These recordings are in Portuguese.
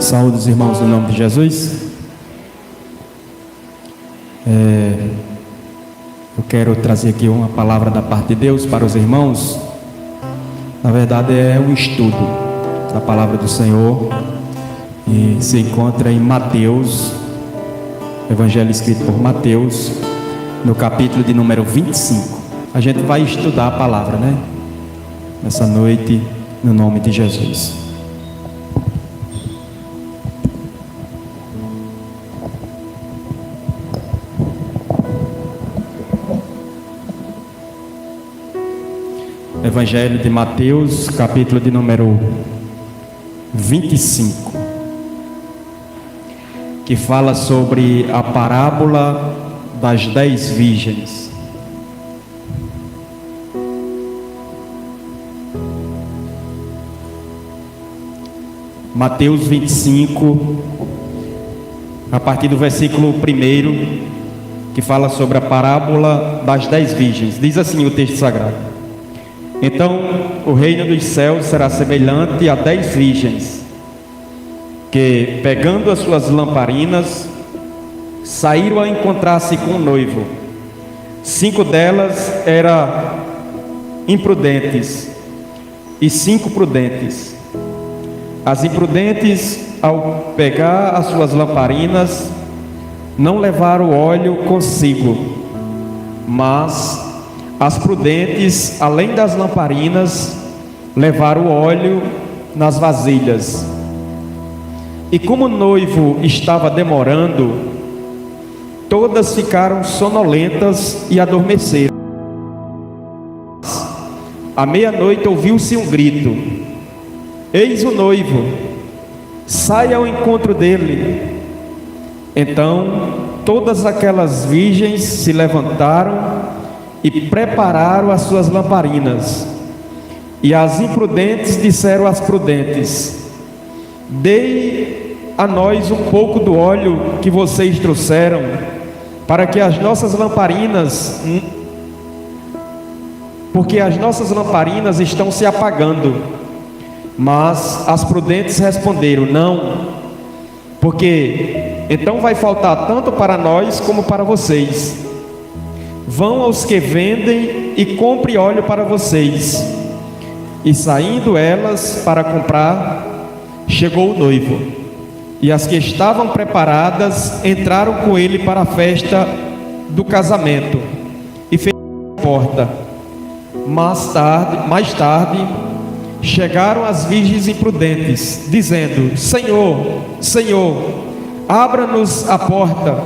Saúde os irmãos no nome de Jesus. Eu quero trazer aqui uma palavra da parte de Deus para os irmãos. Na verdade é um estudo da palavra do Senhor e se encontra em Mateus, Evangelho escrito por Mateus, no capítulo de número 25. A gente vai estudar a palavra, nessa noite, no nome de Jesus. Evangelho de Mateus, capítulo de número 25, que fala sobre a parábola das 10 virgens. Mateus 25, a partir do versículo 1, que fala sobre a parábola das 10 virgens. Diz assim o texto sagrado: Então o reino dos céus será semelhante a 10 virgens, que, pegando as suas lamparinas, saíram a encontrar-se com o noivo. 5 delas eram imprudentes e 5 prudentes. As imprudentes, ao pegar as suas lamparinas, não levaram óleo consigo, mas as prudentes, além das lamparinas, levaram o óleo nas vasilhas. E como o noivo estava demorando, todas ficaram sonolentas e adormeceram. À meia-noite ouviu-se um grito: Eis o noivo, saia ao encontro dele. Então todas aquelas virgens se levantaram e prepararam as suas lamparinas. E as imprudentes disseram às prudentes: Dei a nós um pouco do óleo que vocês trouxeram, para que as nossas lamparinas, porque as nossas lamparinas estão se apagando. Mas as prudentes responderam: Não, porque então vai faltar tanto para nós como para vocês. Vão aos que vendem e compre óleo para vocês. E saindo elas para comprar, chegou o noivo, e as que estavam preparadas entraram com ele para a festa do casamento e fecharam a porta. Mais tarde chegaram as virgens imprudentes, dizendo: Senhor, Senhor, abra-nos a porta.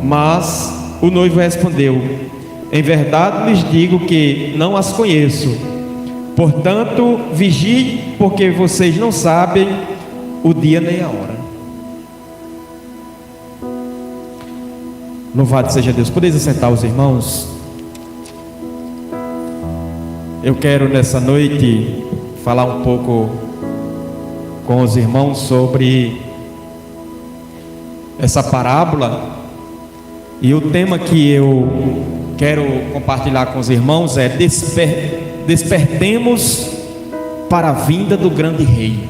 Mas o noivo respondeu: Em verdade lhes digo que não as conheço. Portanto, vigiem, porque vocês não sabem o dia nem a hora. Louvado seja Deus. Podeis assentar os irmãos? Eu quero nessa noite falar um pouco com os irmãos sobre essa parábola. E o tema que eu quero compartilhar com os irmãos é: despertemos para a vinda do grande rei.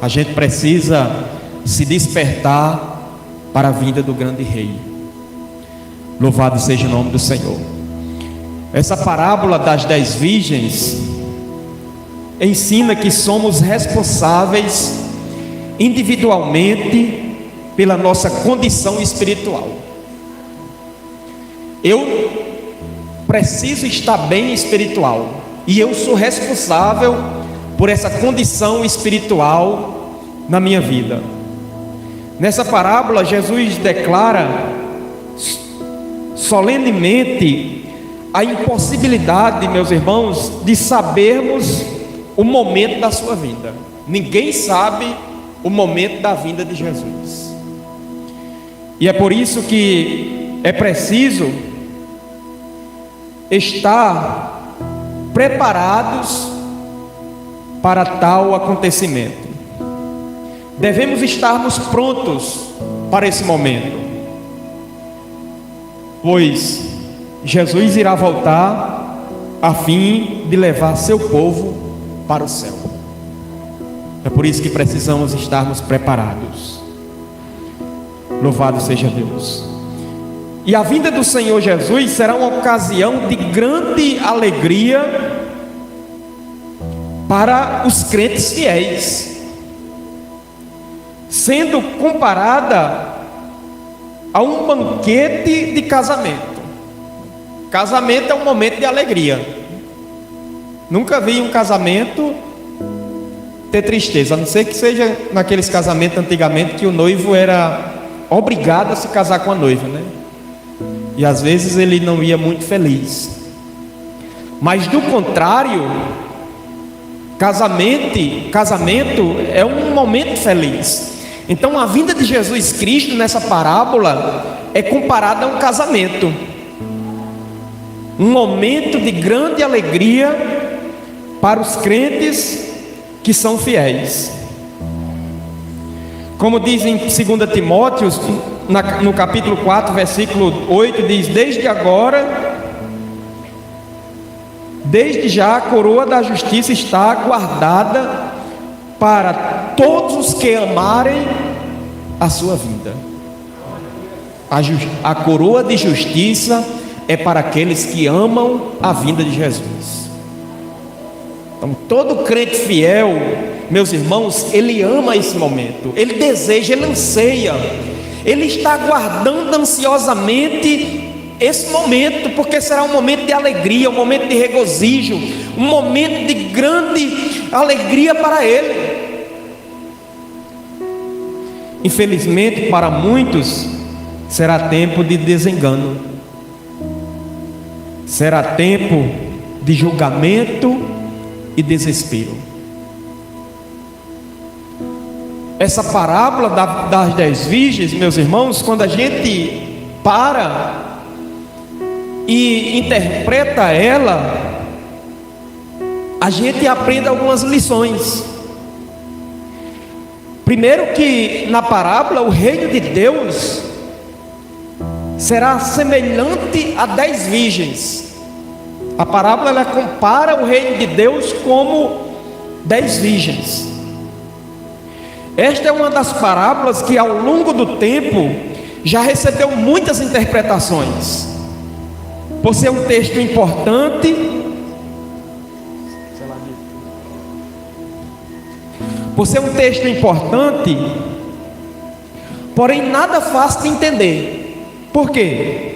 A gente precisa se despertar para a vinda do grande rei. Louvado seja o nome do Senhor. Essa parábola das 10 virgens ensina que somos responsáveis individualmente pela nossa condição espiritual. Eu preciso estar bem espiritual, e eu sou responsável por essa condição espiritual na minha vida. Nessa parábola, Jesus declara solenemente a impossibilidade, meus irmãos, de sabermos o momento da sua vinda. Ninguém sabe o momento da vinda de Jesus. E é por isso que é preciso estar preparados para tal acontecimento. Devemos estarmos prontos para esse momento, pois Jesus irá voltar a fim de levar seu povo para o céu. É por isso que precisamos estarmos preparados. Louvado seja Deus. E a vinda do Senhor Jesus será uma ocasião de grande alegria para os crentes fiéis, sendo comparada a um banquete de casamento. Casamento é um momento de alegria. Nunca vi um casamento ter tristeza, a não ser que seja naqueles casamentos antigamente que o noivo era obrigado a se casar com a noiva, né? E às vezes ele não ia muito feliz. Mas do contrário, casamento é um momento feliz. Então a vinda de Jesus Cristo nessa parábola é comparada a um casamento, um momento de grande alegria para os crentes que são fiéis. Como diz em 2 Timóteo, no capítulo 4, versículo 8, diz: desde já a coroa da justiça está guardada para todos os que amarem a sua vida. A coroa de justiça é para aqueles que amam a vinda de Jesus. Então, todo crente fiel, meus irmãos, ele ama esse momento, ele deseja, ele anseia, ele está aguardando ansiosamente esse momento, porque será um momento de alegria, um momento de regozijo, um momento de grande alegria para ele. Infelizmente, para muitos, será tempo de desengano, será tempo de julgamento e desespero. Essa parábola das 10 virgens, meus irmãos, quando a gente para e interpreta ela, a gente aprende algumas lições. Primeiro, que na parábola o reino de Deus será semelhante a 10 virgens. A parábola ela compara o reino de Deus como 10 virgens. Esta é uma das parábolas que ao longo do tempo já recebeu muitas interpretações, por ser um texto importante, porém nada fácil de entender. Por quê?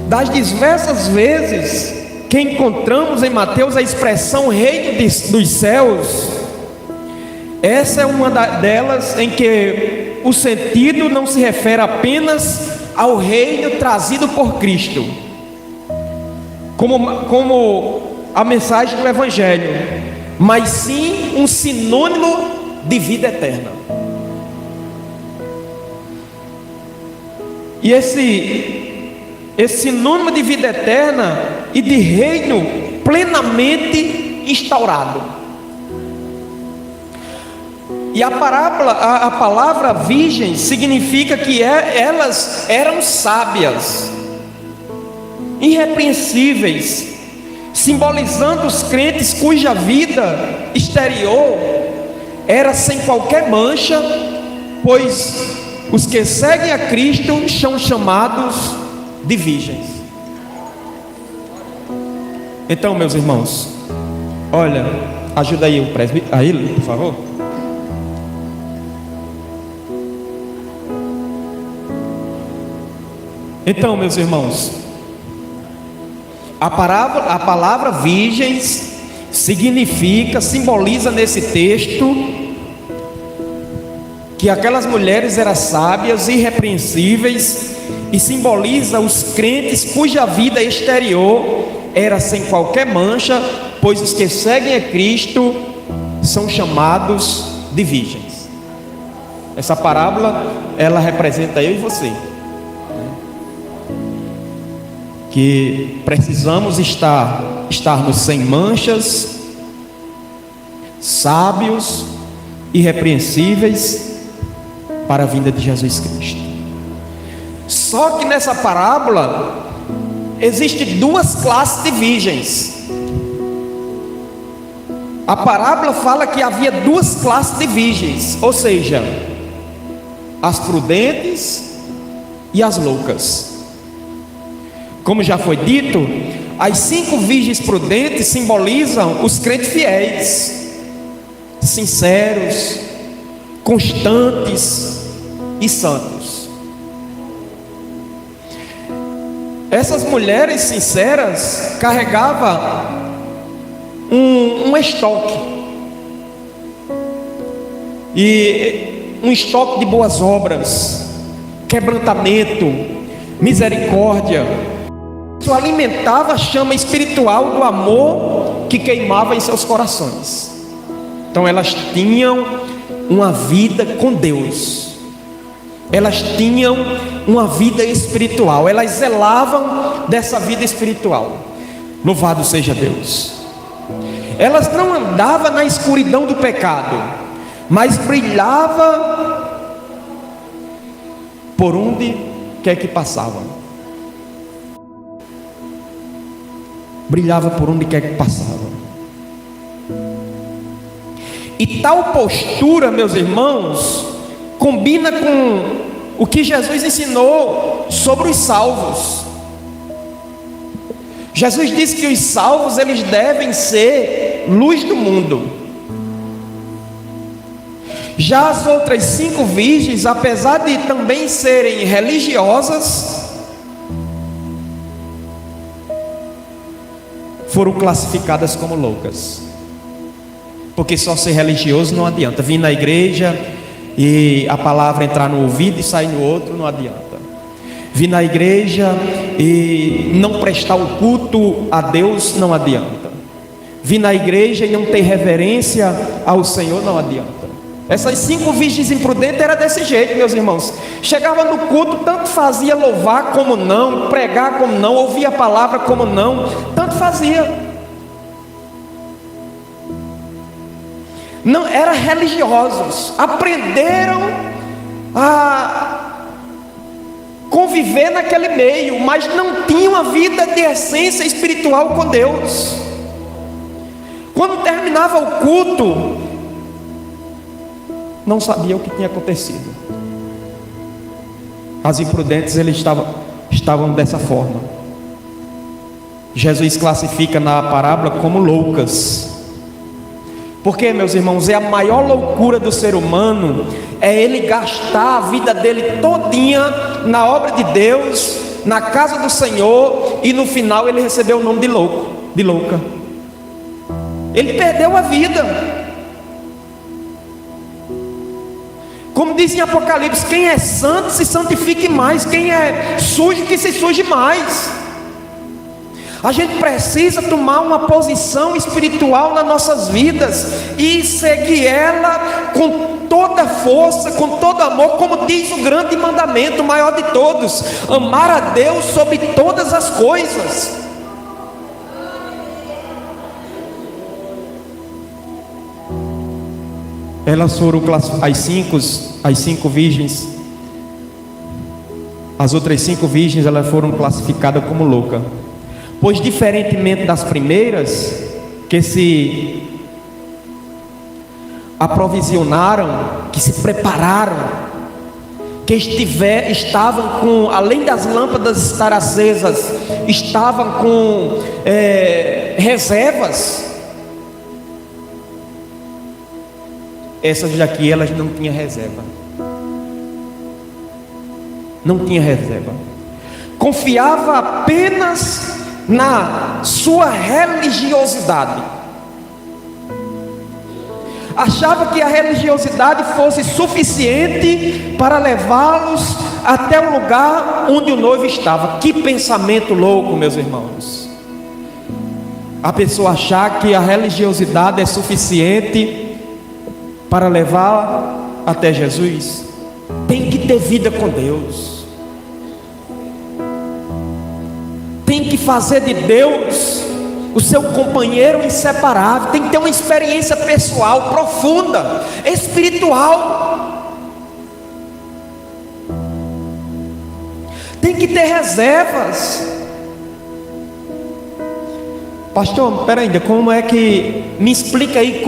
Das diversas vezes que encontramos em Mateus a expressão reino dos céus, essa é uma delas em que o sentido não se refere apenas ao reino trazido por Cristo, como a mensagem do Evangelho, mas sim um sinônimo de vida eterna. E esse sinônimo de vida eterna e de reino plenamente instaurado. E a palavra virgem significa que elas eram sábias, irrepreensíveis, simbolizando os crentes cuja vida exterior era sem qualquer mancha, pois os que seguem a Cristo são chamados de virgens. Então, meus irmãos, olha, ajuda aí o presbítero, aí, por favor. Então, meus irmãos, a palavra virgens simboliza nesse texto que aquelas mulheres eram sábias, irrepreensíveis, e simboliza os crentes cuja vida exterior era sem qualquer mancha, pois os que seguem a Cristo são chamados de virgens. Essa parábola, ela representa eu e você, que precisamos estarmos sem manchas, sábios, irrepreensíveis para a vinda de Jesus Cristo. Só que nessa parábola existem duas classes de virgens. A parábola fala que havia duas classes de virgens, ou seja, as prudentes e as loucas. Como já foi dito, as 5 virgens prudentes simbolizam os crentes fiéis, sinceros, constantes e santos. Essas mulheres sinceras carregavam um estoque, e um estoque de boas obras, quebrantamento, misericórdia. Isso alimentava a chama espiritual do amor que queimava em seus corações. Então elas tinham uma vida com Deus, elas tinham uma vida espiritual, elas zelavam dessa vida espiritual. Louvado seja Deus. Elas não andavam na escuridão do pecado, mas brilhava por onde quer que passavam. Brilhava por onde quer que passavam. E tal postura, meus irmãos, combina com o que Jesus ensinou sobre os salvos. Jesus disse que os salvos, eles devem ser luz do mundo. Já as outras 5 virgens, apesar de também serem religiosas, foram classificadas como loucas. Porque só ser religioso não adianta. Vir na igreja e a palavra entrar no ouvido e sair no outro, não adianta. Vir na igreja e não prestar o culto a Deus, não adianta. Vir na igreja e não ter reverência ao Senhor, não adianta. Essas 5 virgens imprudentes era desse jeito, meus irmãos. Chegava no culto, tanto fazia louvar como não, pregar como não, ouvir a palavra como não, tanto fazia. Não, eram religiosos, aprenderam a conviver naquele meio, mas não tinham uma vida de essência espiritual com Deus. Quando terminava o culto, não sabia o que tinha acontecido. As imprudentes, eles estavam dessa forma. Jesus classifica na parábola como loucas. Porque, meus irmãos, é a maior loucura do ser humano, é ele gastar a vida dele todinha na obra de Deus, na casa do Senhor, e no final ele recebeu o nome de louco, de louca. Ele perdeu a vida. Como diz em Apocalipse, quem é santo se santifique mais, quem é sujo que se suje mais. A gente precisa tomar uma posição espiritual nas nossas vidas e seguir ela com toda força, com todo amor, como diz o grande mandamento, o maior de todos: amar a Deus sobre todas as coisas. Elas foram as 5 virgens. As outras 5 virgens, elas foram classificadas como loucas. Pois, diferentemente das primeiras, que se aprovisionaram, que se prepararam, que estavam com, além das lâmpadas estar acesas, estavam com reservas. Essas daqui, elas não tinham reserva. Não tinha reserva. Confiava apenas na sua religiosidade. Achava que a religiosidade fosse suficiente para levá-los até o lugar onde o noivo estava. Que pensamento louco, meus irmãos. A pessoa achar que a religiosidade é suficiente para levar até Jesus. Tem que ter vida com Deus. Tem que fazer de Deus o seu companheiro inseparável. Tem que ter uma experiência pessoal, profunda, espiritual. Tem que ter reservas. Pastor, peraí, como é que... Me explica aí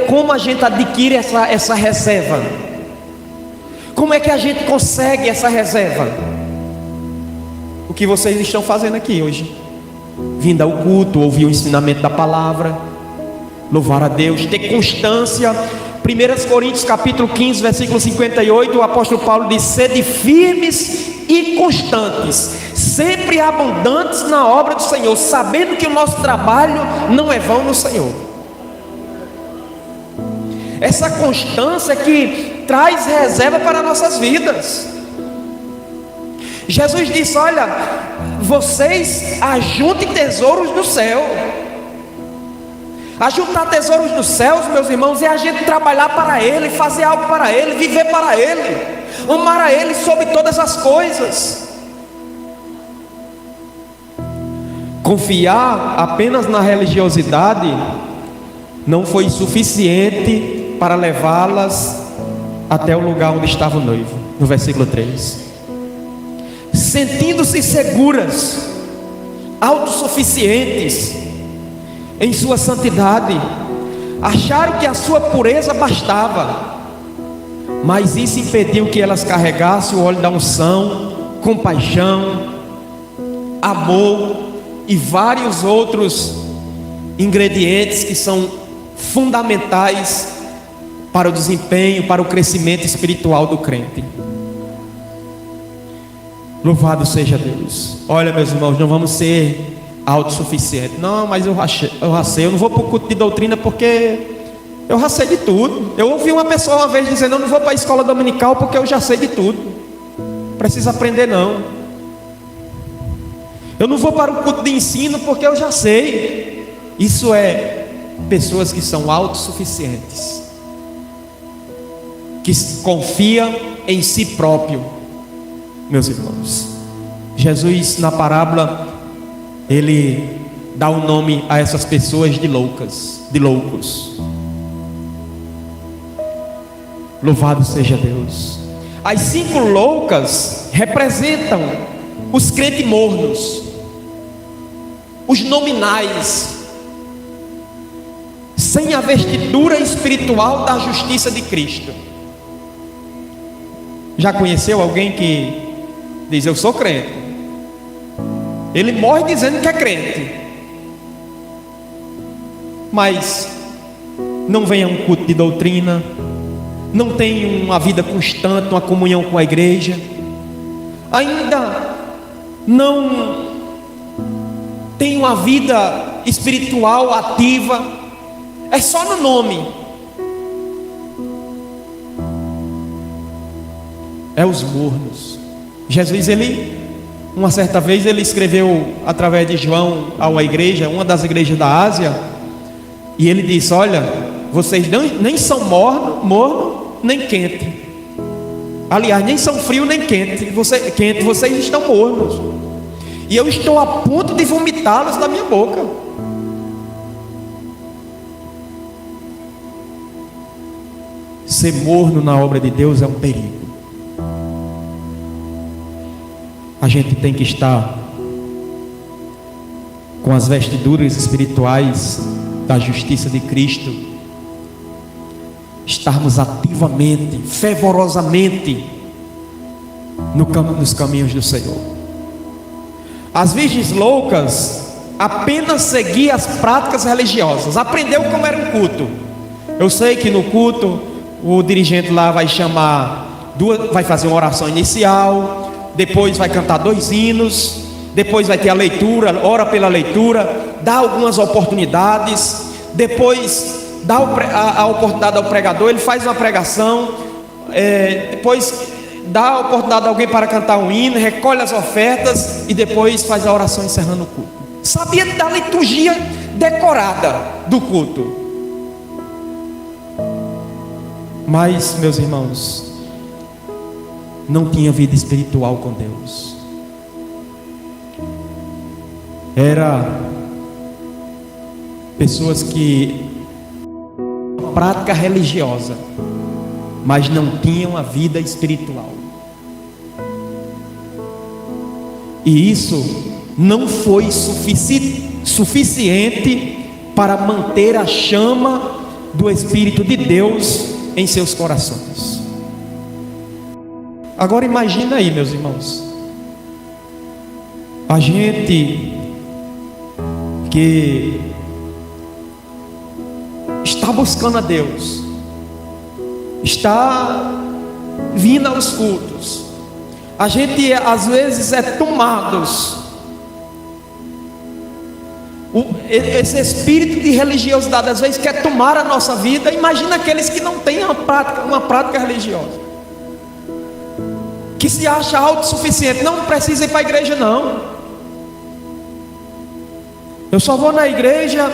como a gente adquire essa reserva. Como é que a gente consegue essa reserva? O que vocês estão fazendo aqui hoje? Vindo ao culto, ouvir o ensinamento da palavra, louvar a Deus, ter constância. 1 Coríntios capítulo 15, versículo 58, o apóstolo Paulo diz: sede firmes e constantes, sempre abundantes na obra do Senhor, sabendo que o nosso trabalho não é vão no Senhor. Essa constância que traz reserva para nossas vidas. Jesus disse: olha, vocês ajuntem tesouros do céu. Ajuntar tesouros dos céus, meus irmãos, é a gente trabalhar para Ele, fazer algo para Ele, viver para Ele, amar a Ele sobre todas as coisas. Confiar apenas na religiosidade não foi suficiente para levá-las até o lugar onde estava o noivo. No versículo 3, sentindo-se seguras, autossuficientes em sua santidade, acharam que a sua pureza bastava, mas isso impediu que elas carregassem o óleo da unção, compaixão, amor e vários outros ingredientes que são fundamentais para o desempenho, para o crescimento espiritual do crente. Louvado seja Deus. Olha, meus irmãos, não vamos ser autossuficientes. Não, mas eu racei, eu não vou para o culto de doutrina porque eu racei de tudo. Eu ouvi uma pessoa uma vez dizendo: eu não vou para a escola dominical porque eu já sei de tudo, preciso aprender não. Eu não vou para o culto de ensino porque eu já sei. Isso é pessoas que são autossuficientes, que confiam em si próprio. Meus irmãos, Jesus na parábola, Ele dá um nome a essas pessoas de loucos. Louvado seja Deus. As 5 loucas representam os crentes mornos, os nominais, sem a vestidura espiritual da justiça de Cristo. Já conheceu alguém que diz: eu sou crente? Ele morre dizendo que é crente, mas não vem a um culto de doutrina, não tem uma vida constante, uma comunhão com a igreja, ainda não tem uma vida espiritual ativa, é só no nome. É os mornos. Jesus, uma certa vez ele escreveu através de João a uma igreja, uma das igrejas da Ásia, e ele disse: olha, vocês nem são morno nem quente. Aliás, nem são frio nem quente. Vocês estão mornos, e eu estou a ponto de vomitá-los da minha boca. Ser morno na obra de Deus é um perigo. A gente tem que estar com as vestiduras espirituais da justiça de Cristo, estarmos ativamente, fervorosamente nos caminhos do Senhor. As virgens loucas apenas seguiam as práticas religiosas, aprendeu como era um culto. Eu sei que no culto o dirigente lá vai vai fazer uma oração inicial, depois vai cantar 2 hinos, depois vai ter a leitura, ora pela leitura, dá algumas oportunidades, depois dá a oportunidade ao pregador, ele faz uma pregação, depois dá a oportunidade a alguém para cantar um hino, recolhe as ofertas e depois faz a oração encerrando o culto. Sabia da liturgia decorada do culto, mas, meus irmãos, não tinha vida espiritual com Deus. Era pessoas que prática religiosa, mas não tinham a vida espiritual. E isso não foi suficiente suficiente para manter a chama do Espírito de Deus em seus corações. Agora imagina aí, meus irmãos, a gente que está buscando a Deus, está vindo aos cultos, a gente às vezes é tomados, esse espírito de religiosidade às vezes quer tomar a nossa vida. Imagina aqueles que não têm uma prática religiosa, que se acha autossuficiente, não precisa ir para a igreja não, eu só vou na igreja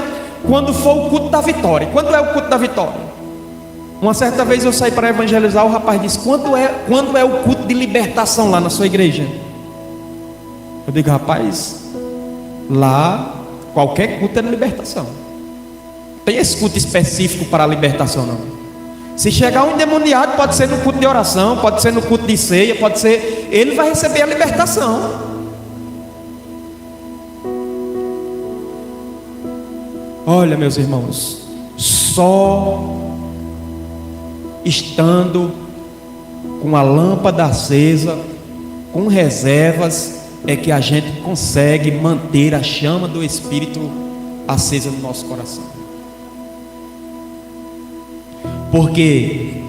quando for o culto da vitória. Quando é o culto da vitória? Uma certa vez eu saí para evangelizar, o rapaz disse: quando é o culto de libertação lá na sua igreja? Eu digo: rapaz, lá qualquer culto é de libertação, não tem esse culto específico para a libertação não. Se chegar um endemoniado, pode ser no culto de oração, pode ser no culto de ceia, pode ser, ele vai receber a libertação. Olha, meus irmãos, só estando com a lâmpada acesa, com reservas, é que a gente consegue manter a chama do Espírito acesa no nosso coração. Porque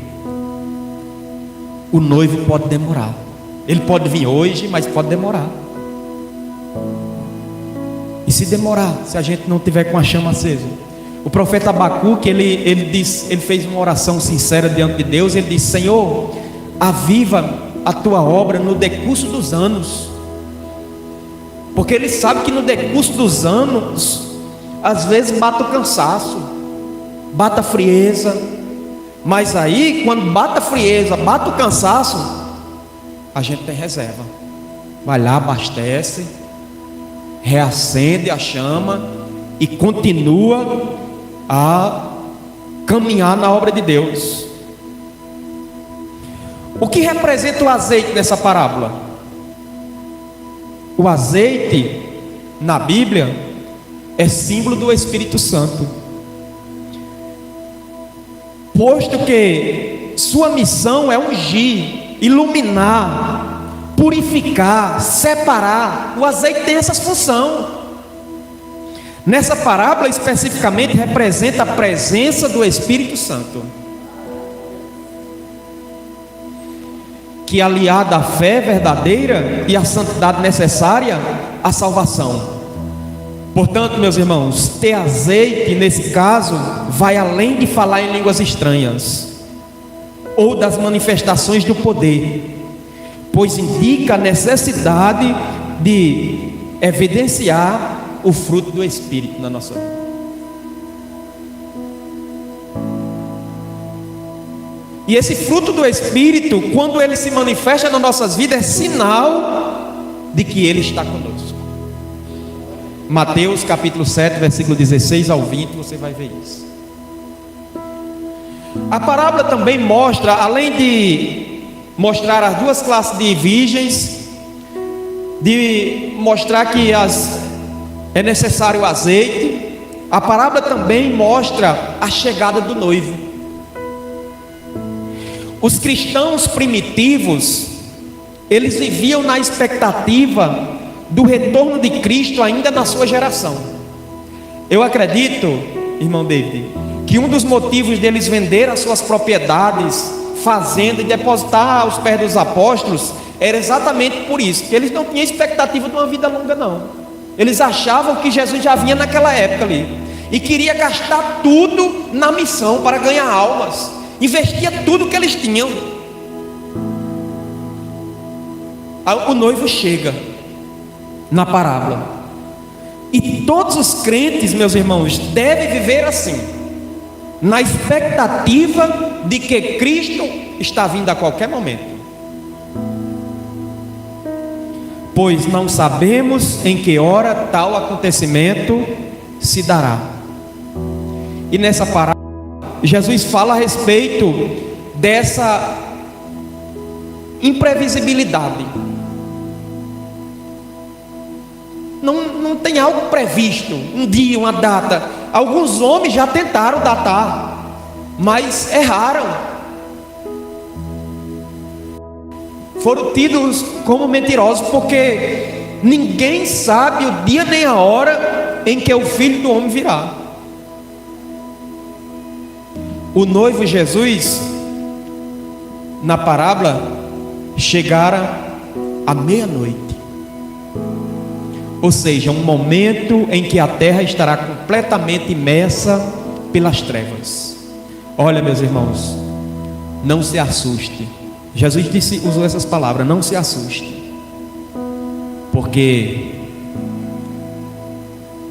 o noivo pode demorar. Ele pode vir hoje, mas pode demorar. E se demorar, se a gente não tiver com a chama acesa? O profeta Abacuque, ele fez uma oração sincera diante de Deus. Ele disse: Senhor, aviva a tua obra no decurso dos anos. Porque ele sabe que no decurso dos anos, às vezes bate o cansaço, bate a frieza. Mas aí, quando bate a frieza, bate o cansaço, a gente tem reserva. Vai lá, abastece, reacende a chama e continua a caminhar na obra de Deus. O que representa o azeite nessa parábola? O azeite na Bíblia é símbolo do Espírito Santo, posto que sua missão é ungir, iluminar, purificar, separar. O azeite tem essa função. Nessa parábola especificamente representa a presença do Espírito Santo, que aliada à fé verdadeira e à santidade necessária, à salvação. Portanto, meus irmãos, ter azeite nesse caso vai além de falar em línguas estranhas ou das manifestações do poder, pois indica a necessidade de evidenciar o fruto do Espírito na nossa vida. E esse fruto do Espírito, quando ele se manifesta nas nossas vidas, é sinal de que ele está conosco. Mateus capítulo 7, versículo 16 ao 20, você vai ver isso. A parábola também mostra, além de mostrar as duas classes de virgens, de mostrar que é necessário o azeite, a parábola também mostra a chegada do noivo. Os cristãos primitivos, eles viviam na expectativa do retorno de Cristo ainda na sua geração. Eu acredito, irmão David, que um dos motivos deles vender as suas propriedades, fazenda e depositar aos pés dos apóstolos era exatamente por isso, que eles não tinham expectativa de uma vida longa não. Eles achavam que Jesus já vinha naquela época ali e queria gastar tudo na missão para ganhar almas, investia tudo que eles tinham. O noivo chega na parábola, e todos os crentes, meus irmãos, devem viver assim, na expectativa de que Cristo está vindo a qualquer momento, pois não sabemos em que hora tal acontecimento se dará. E nessa parábola Jesus fala a respeito dessa imprevisibilidade. Não tem algo previsto, um dia, uma data. Alguns homens já tentaram datar, mas erraram. Foram tidos como mentirosos, porque ninguém sabe o dia nem a hora em que o Filho do Homem virá. O noivo Jesus, na parábola, chegara à meia-noite, ou seja, um momento em que a terra estará completamente imersa pelas trevas. Olha, meus irmãos, não se assuste. Jesus usou essas palavras: não se assuste, porque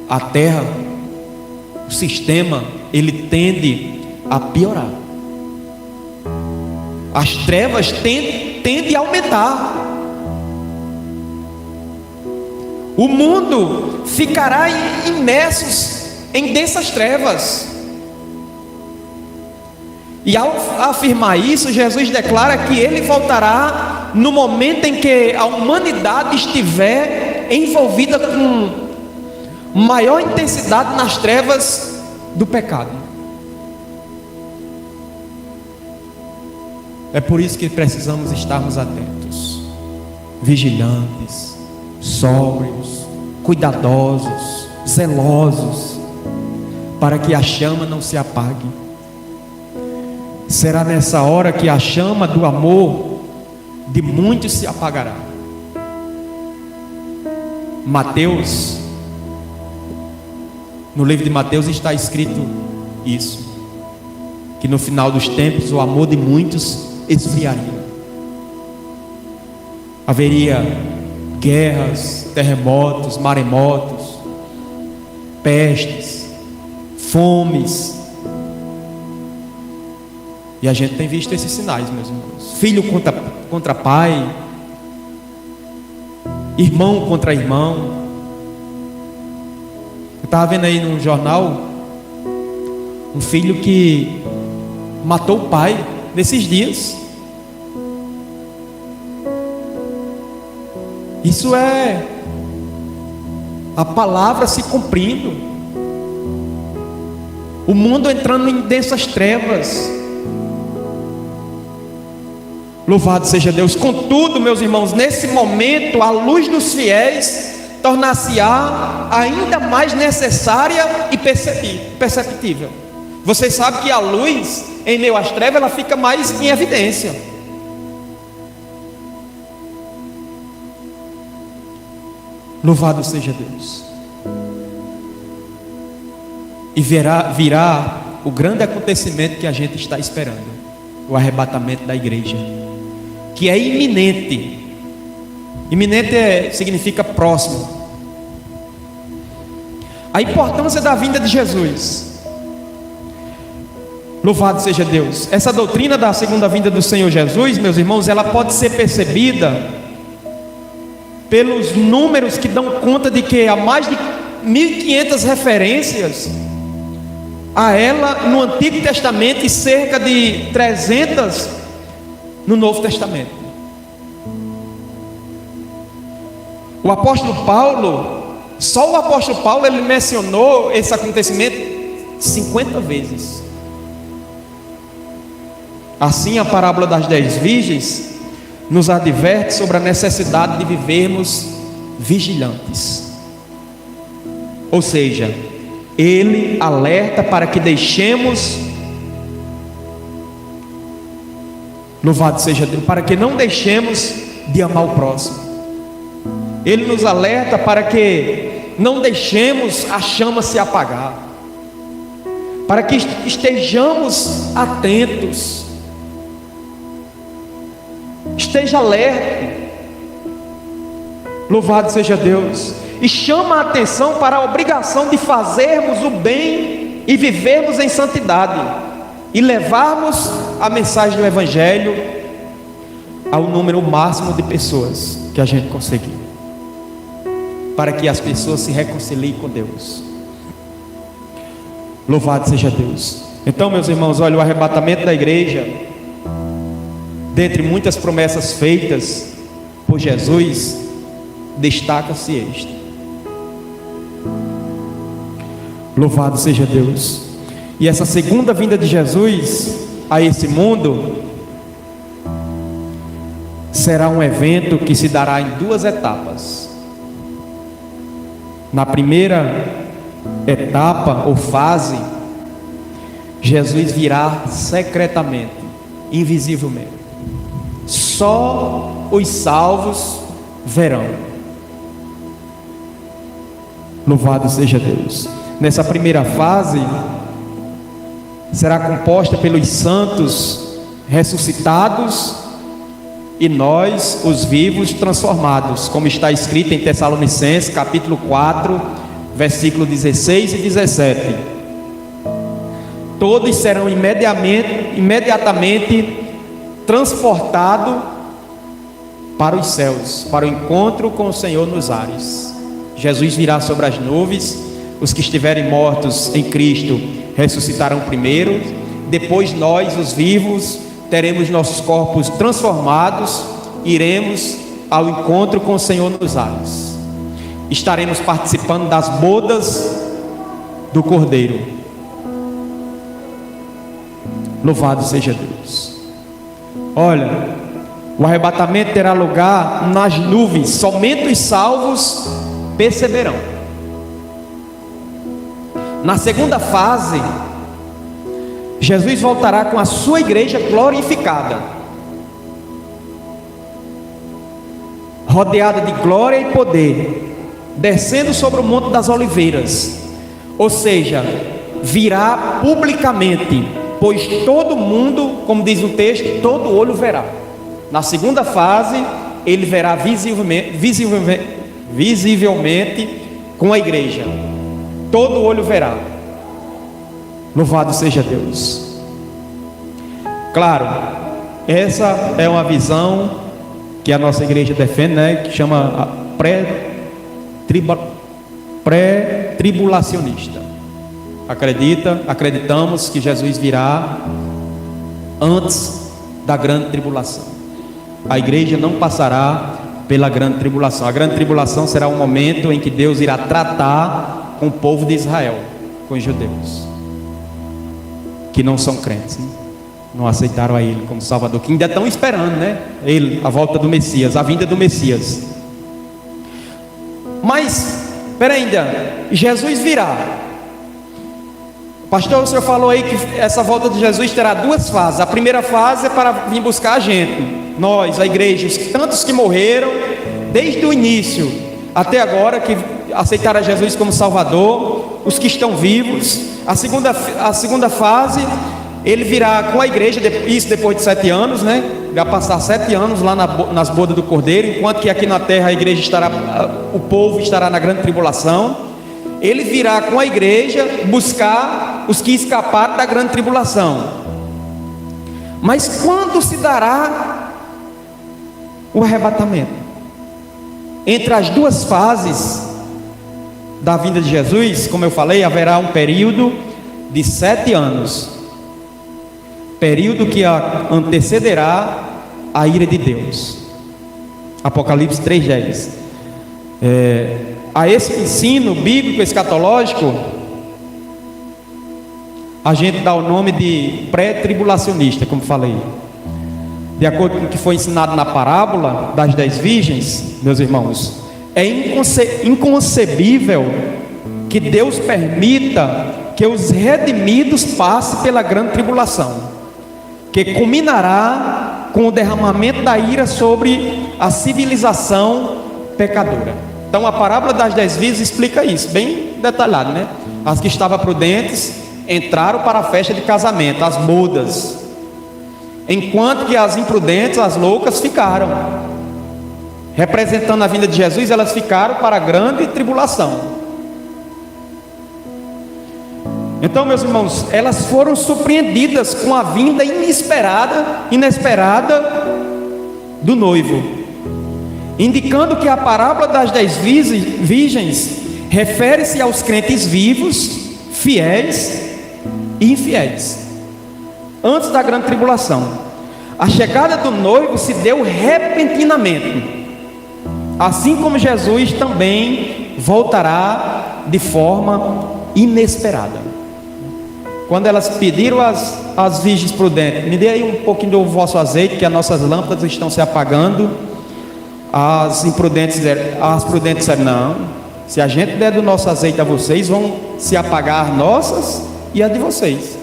a terra, o sistema, ele tende a piorar. As trevas tendem a aumentar. O mundo ficará imerso em densas trevas. E ao afirmar isso, Jesus declara que ele voltará no momento em que a humanidade estiver envolvida com maior intensidade nas trevas do pecado. É por isso que precisamos estarmos atentos, vigilantes, sóbrios, cuidadosos, zelosos, para que a chama não se apague. Será nessa hora que a chama do amor de muitos se apagará. Mateus, no livro de Mateus está escrito isso, que no final dos tempos o amor de muitos esfriaria. Haveria guerras, terremotos, maremotos, pestes, fomes. E a gente tem visto esses sinais, meus irmãos. Filho contra pai, irmão contra irmão. Eu estava vendo aí no jornal um filho que matou o pai nesses dias. Isso é a palavra se cumprindo. O mundo entrando em densas trevas. Louvado seja Deus. Contudo, meus irmãos, nesse momento a luz dos fiéis tornar-se-á ainda mais necessária e perceptível. Vocês sabem que a luz em meio às trevas, ela fica mais em evidência. Louvado seja Deus. E virá o grande acontecimento que a gente está esperando, o arrebatamento da igreja, que é iminente. Iminente significa próximo. A importância da vinda de Jesus. Louvado seja Deus. Essa doutrina da segunda vinda do Senhor Jesus, meus irmãos, ela pode ser percebida pelos números que dão conta de que há mais de 1.500 referências a ela no Antigo Testamento e cerca de 300 no Novo Testamento. O apóstolo Paulo, só o apóstolo Paulo, ele mencionou esse acontecimento 50 vezes. Assim, a parábola das 10 virgens nos adverte sobre a necessidade de vivermos vigilantes. Ou seja, ele alerta para que deixemos, louvado seja Deus, para que não deixemos de amar o próximo. Ele nos alerta para que não deixemos a chama se apagar, para que estejamos atentos. Esteja alerta, louvado seja Deus, e chama a atenção para a obrigação de fazermos o bem e vivermos em santidade, e levarmos a mensagem do Evangelho ao número máximo de pessoas que a gente conseguir, para que as pessoas se reconciliem com Deus. Louvado seja Deus. Então, meus irmãos, olha, o arrebatamento da igreja, dentre muitas promessas feitas por Jesus, destaca-se este: Louvado seja Deus. E essa segunda vinda de Jesus a esse mundo será um evento que se dará em duas etapas. Na primeira etapa ou fase, Jesus virá secretamente, invisivelmente. Só os salvos verão. Louvado seja Deus. Nessa primeira fase, será composta pelos santos ressuscitados e nós, os vivos, transformados, como está escrito em Tessalonicenses, capítulo 4, versículo 16 e 17. Todos serão imediatamente transportados para os céus, para o encontro com o Senhor nos ares. Jesus virá sobre as nuvens. Os que estiverem mortos em Cristo ressuscitarão primeiro. Depois nós, os vivos, teremos nossos corpos transformados. Iremos ao encontro com o Senhor nos ares. Estaremos participando das bodas do Cordeiro. Louvado seja Deus. Olha, o arrebatamento terá lugar nas nuvens. Somente os salvos perceberão. Na segunda fase, Jesus voltará com a sua igreja glorificada, rodeada de glória e poder, descendo sobre o Monte das Oliveiras. Ou seja, virá publicamente, pois todo mundo, como diz o texto, todo olho verá. Na segunda fase, ele verá visivelmente com a igreja. Todo olho verá. Louvado seja Deus. Claro, essa é uma visão que a nossa igreja defende, né? Que chama pré-tribulacionista. Acreditamos que Jesus virá antes da grande tribulação. A igreja não passará pela grande tribulação. A grande tribulação será um momento em que Deus irá tratar com o povo de Israel, com os judeus que não são crentes, né? Não aceitaram a Ele como Salvador, que ainda estão esperando, né? Ele, a volta do Messias, a vinda do Messias. Mas, espera ainda, Jesus virá. Pastor, o senhor falou aí que essa volta de Jesus terá duas fases. A primeira fase é para vir buscar a gente, nós, a igreja, tantos que morreram desde o início até agora, que aceitaram a Jesus como Salvador, os que estão vivos. A segunda fase, ele virá com a igreja, isso depois de 7 anos, né? Vai passar 7 anos lá nas bodas do Cordeiro, enquanto que aqui na terra a igreja estará, o povo estará na grande tribulação. Ele virá com a igreja buscar os que escaparam da grande tribulação. Mas quando se dará o arrebatamento? Entre as duas fases da vinda de Jesus, como eu falei, haverá um período de 7 anos, período que antecederá a ira de Deus. Apocalipse 3:10. A esse ensino bíblico escatológico a gente dá o nome de pré-tribulacionista, como falei. De acordo com o que foi ensinado na parábola das 10 virgens, meus irmãos, é inconcebível que Deus permita que os redimidos passem pela grande tribulação, que culminará com o derramamento da ira sobre a civilização pecadora. Então a parábola das 10 virgens explica isso, bem detalhado, né? As que estavam prudentes entraram para a festa de casamento, as bodas, enquanto que as imprudentes, as loucas, ficaram. Representando a vinda de Jesus, elas ficaram para a grande tribulação. Então, meus irmãos, elas foram surpreendidas com a vinda inesperada do noivo, indicando que a parábola das 10 virgens refere-se aos crentes vivos, fiéis e infiéis, antes da grande tribulação. A chegada do noivo se deu repentinamente, assim como Jesus também voltará de forma inesperada. Quando elas pediram às virgens prudentes: me dê aí um pouquinho do vosso azeite, que as nossas lâmpadas estão se apagando. As prudentes disseram: não, se a gente der do nosso azeite a vocês, vão se apagar as nossas e as de vocês.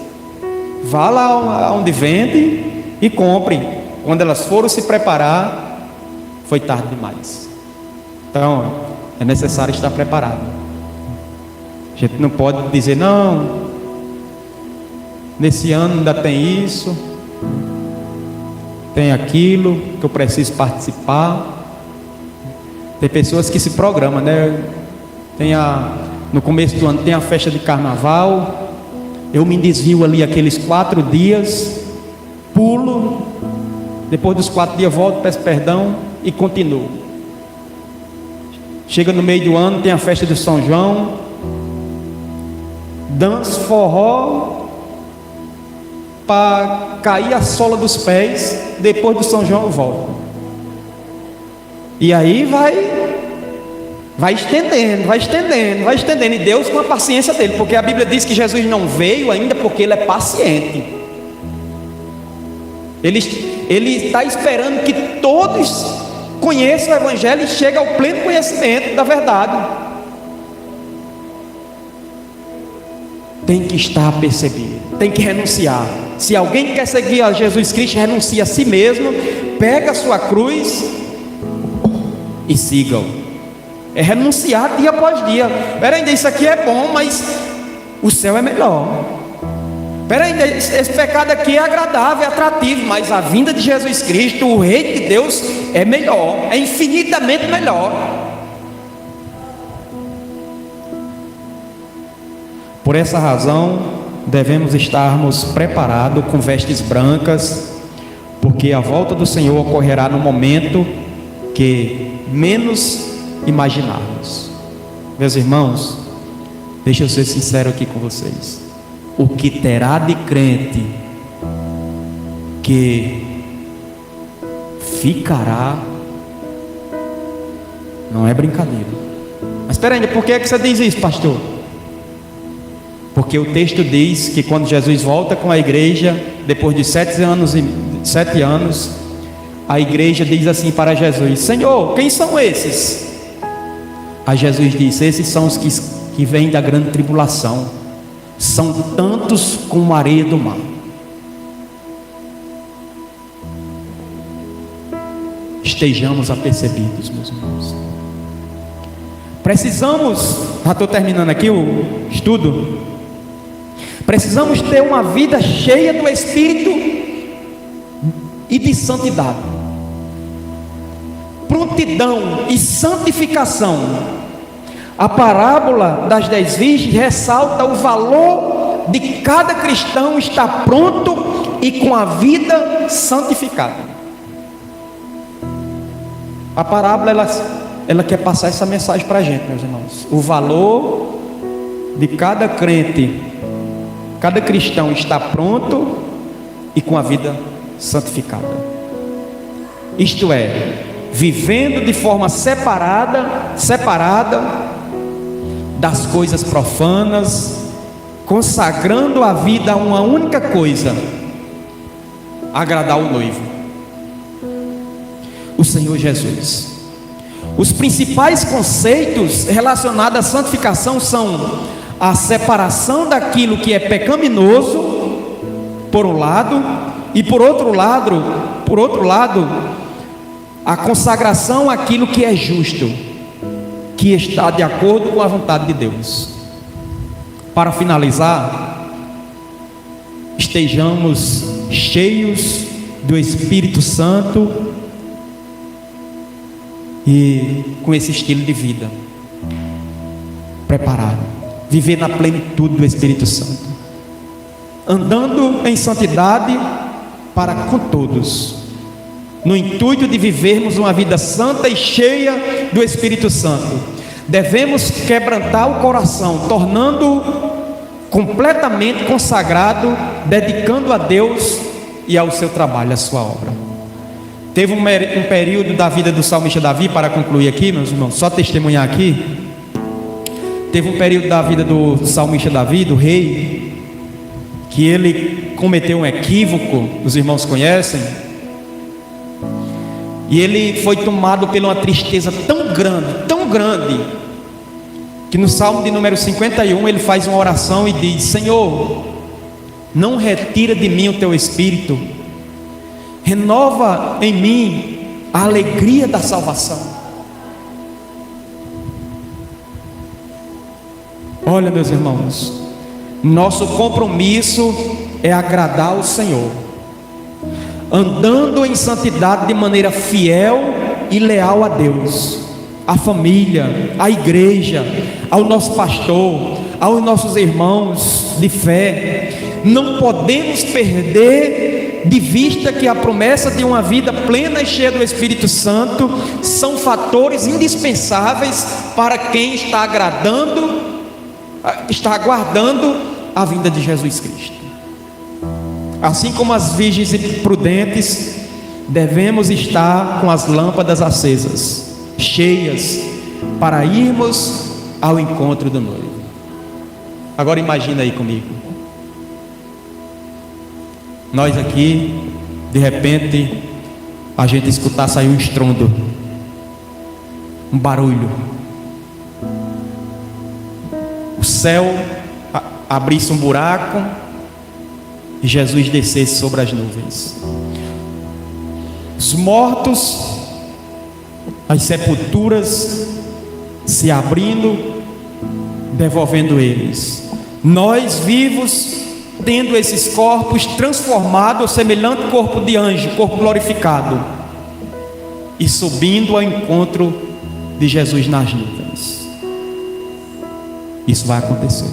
Vá lá onde vende e compre. Quando elas foram se preparar, foi tarde demais. Então é necessário estar preparado. A gente não pode dizer: não, nesse ano ainda tem isso, tem aquilo que eu preciso participar. Tem pessoas que se programam, né? No começo do ano tem a festa de carnaval, eu me desvio ali aqueles 4 dias, pulo, depois dos 4 dias volto, peço perdão e continuo. Chega no meio do ano, tem a festa de São João, danço forró para cair a sola dos pés. Depois do São João eu volto. E aí vai estendendo, e Deus com a paciência dele, porque a Bíblia diz que Jesus não veio ainda porque ele é paciente. Ele está esperando que todos conheçam o Evangelho e cheguem ao pleno conhecimento da verdade. Tem que estar percebido, tem que renunciar. Se alguém quer seguir a Jesus Cristo, renuncia a si mesmo, pega a sua cruz e sigam. É renunciar dia após dia. Peraí, isso aqui é bom, mas o céu é melhor. Peraí, esse pecado aqui é agradável, é atrativo, mas a vinda de Jesus Cristo, o Rei de Deus, é melhor, é infinitamente melhor. Por essa razão, devemos estarmos preparados com vestes brancas, porque a volta do Senhor ocorrerá no momento que menos imaginarmos. Meus irmãos, deixa eu ser sincero aqui com vocês: o que terá de crente que ficará não é brincadeira. Mas espera aí, por que você diz isso, pastor? Porque o texto diz que quando Jesus volta com a igreja, depois de 7 anos, a igreja diz assim para Jesus: Senhor, quem são esses? Aí Jesus diz: esses são os que vêm da grande tribulação, são tantos como a areia do mar. Estejamos apercebidos, meus irmãos. Precisamos, já estou terminando aqui o estudo, precisamos ter uma vida cheia do Espírito e de santidade, prontidão e santificação. A parábola das 10 virgens ressalta o valor de cada cristão estar pronto e com a vida santificada. A parábola ela quer passar essa mensagem para a gente, meus irmãos: o valor de cada crente, cada cristão estar pronto e com a vida santificada. Isto é, vivendo de forma separada das coisas profanas, consagrando a vida a uma única coisa: agradar o noivo, o Senhor Jesus. Os principais conceitos relacionados à santificação são a separação daquilo que é pecaminoso, por um lado, e por outro lado, a consagração àquilo que é justo, que está de acordo com a vontade de Deus. Para finalizar, estejamos cheios do Espírito Santo e com esse estilo de vida preparado, viver na plenitude do Espírito Santo, andando em santidade para com todos, no intuito de vivermos uma vida santa e cheia do Espírito Santo. Devemos quebrantar o coração, tornando-o completamente consagrado, dedicando a Deus e ao seu trabalho, à sua obra. Teve um período da vida do salmista Davi, para concluir aqui, meus irmãos, só testemunhar aqui. teve um período da vida do salmista Davi, do rei, que ele cometeu um equívoco, os irmãos conhecem, e ele foi tomado por uma tristeza tão grande, que no Salmo de número 51 ele faz uma oração e diz: Senhor, não retira de mim o teu espírito, renova em mim a alegria da salvação. Olha, meus irmãos, nosso compromisso é agradar ao Senhor, andando em santidade de maneira fiel e leal a Deus, à família, à igreja, ao nosso pastor, aos nossos irmãos de fé. Não podemos perder de vista que a promessa de uma vida plena e cheia do Espírito Santo são fatores indispensáveis para quem está aguardando a vinda de Jesus Cristo. Assim como as virgens prudentes, devemos estar com as lâmpadas acesas, cheias, para irmos ao encontro do noivo. Agora imagina aí comigo, nós aqui, de repente, a gente escutar sair um estrondo, um barulho, o céu abrisse um buraco e Jesus descesse sobre as nuvens, os mortos, as sepulturas se abrindo, devolvendo eles, nós vivos tendo esses corpos transformados, semelhante ao corpo de anjo, corpo glorificado, e subindo ao encontro de Jesus nas nuvens. Isso vai acontecer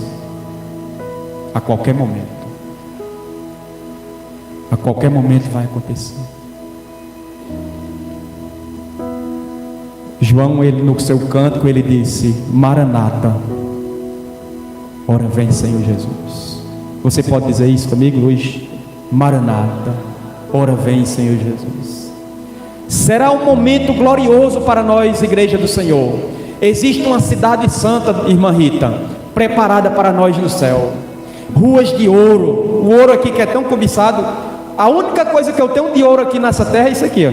a qualquer momento. A qualquer momento vai acontecer. João, ele no seu cântico, ele disse: Maranata, ora vem Senhor Jesus. Você pode dizer isso comigo hoje? Maranata, ora vem Senhor Jesus. Será um momento glorioso para nós, igreja do Senhor. Existe uma cidade santa, irmã Rita, preparada para nós no céu, ruas de ouro. O ouro aqui que é tão cobiçado. A única coisa que eu tenho de ouro aqui nessa terra é isso aqui, ó.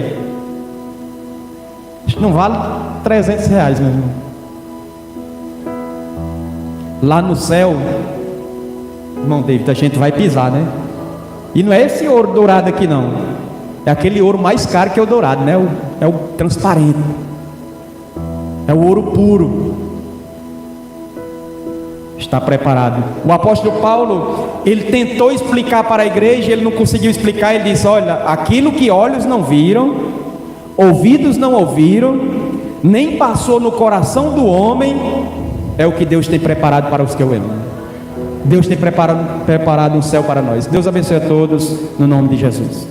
Acho que não vale R$300, meu irmão. Lá no céu, irmão David, a gente vai pisar, né? E não é esse ouro dourado aqui não, é aquele ouro mais caro que é o dourado, né? É o transparente, é o ouro puro. Está preparado. O apóstolo Paulo, ele tentou explicar para a igreja, ele não conseguiu explicar. Ele disse: olha, aquilo que olhos não viram, ouvidos não ouviram, nem passou no coração do homem, é o que Deus tem preparado para os que o amam. Deus tem preparado um céu para nós. Deus abençoe a todos, no nome de Jesus.